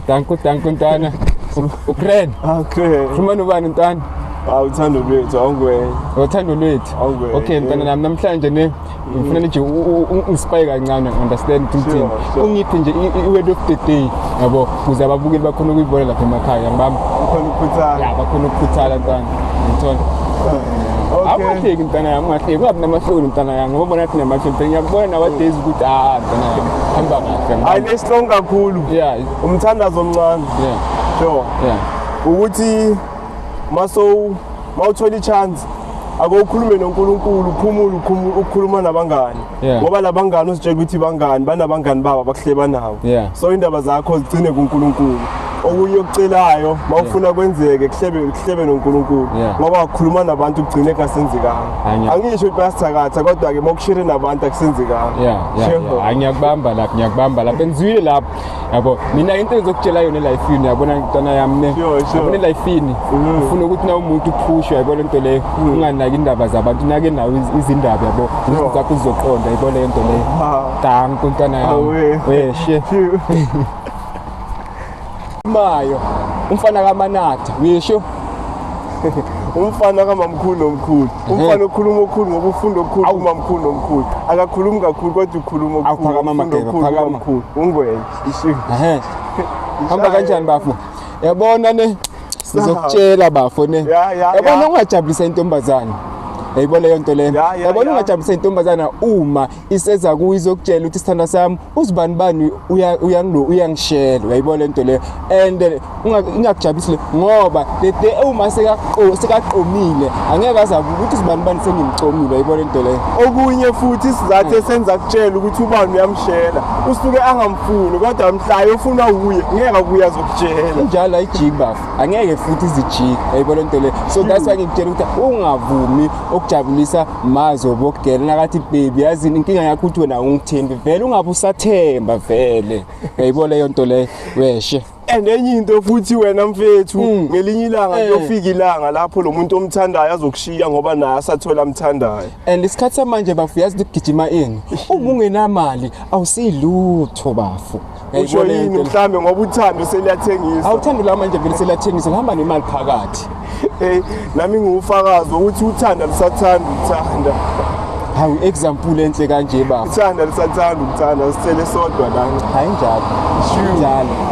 Danko ntwana. Ukren. Okay. Ufumana ubani ntwana? Uthando lwethu awungwe. Uthando lwethu. Awungwe. Okay ntwana nami namhlanje ngifuna nje ungispike kancane understand ukuthi ungiphi nje i-word of the day yabo ukuze ababukeli bakhona ukuyibona lapha emakhaya ngibami. Ukhona ukukhuthala. Ya bakhona ukukhuthala ntwana. Ngithola. Awuhleki ntwana yami ungahleki ungabi namahloni ntwana yami ngoba bona athi namahloni ngiyakubona nowadays ukuthi ntwana yami hamba kahle. Hayi lestrong kakhulu. Yeah. Umthandazo omncane. Yeah. Sure. Yeah. Ukuthi mawuthola i-chance akukhulume noNkulunkulu ukukhuluma nabangani ngoba labangani usitshela ukuthi bangani banabangani babo abakuhleba nawo so indaba zakho zigcine kuNkulunkulu okuyocelayo mawufuna kwenzeke kuhlebe noNkulunkulu ngoba ukukhuluma nabantu kugcine kasenzekanga angisho ukuthi basithakatha kodwa ke mawukushire nabantu akusenzekanga ngiyakubamba lapha ngizwile lapha yabo mina into engizokutshela yona elifini yabona ntwana yami yabona elifini ufuna ukuthi na umuntu uphushwe yabona into leyo unganaki indaba zabantu nake nawo izindaba yabo zakho uzoqonda yabona into leyo danko ntwana yami weshe Mayo umfana kaManatha ngisho umfana kaMamkhulu nomkhulu umfana okhuluma okukhulu ngoba ufunda okukhulu uMamkhulu nomkhulu akakhulumi kakhulu kodwa ukhuluma okukhulu ungwenya isho hamba kanjani bafo yabona ne sizokutshela bafo ne yabona ungajabulisa intombazana yayibona leyo nto leyo yabona ungajabulisa intombazana uma iseza kuyizokutshela ukuthi sithanda sami uzibani uyangishela uyayibona lento leyo and ungakujabulisi ngoba the day uma sekaqomile angeke azabe ukuthi uzibani sengimcomile uyayibona lento leyo okunye futhi isizathu esenza kutshela ukuthi ubani uyamshela usuke angamfuni kodwa mhlayo ufuna uye ngeke kuya zokutshela njalo ayijika angeke futhi izijika uyayibona lento leyo so that's why ngikutshela ukuthi ungavumi ukujabulisa mazo bokugela nakathi baby yazi inkinga yakho ukuthi wena ungithembi vele ungabe usathemba vele uyayibona leyo nto leyo weshe and enye into futhi wena mfethu ngelinye ilanga kuyofika ilanga lapho lo muntu omthandayo azokushiya ngoba naye asathola amthandayo and isikhathi samanje bafu yazi ukugijima ini uma ungenamali awusilutho bafu usho yini mhlambe ngoba uthando seliyathengisa awuthando la manje vele seliyathengisa ngihamba nemali phakathi nami ngufakazi ukuthi uthanda lisathanda ukuthanda hayi example enhle kanje bafu uthanda lisathanda ukuthanda sicele sodwa la hayi njalo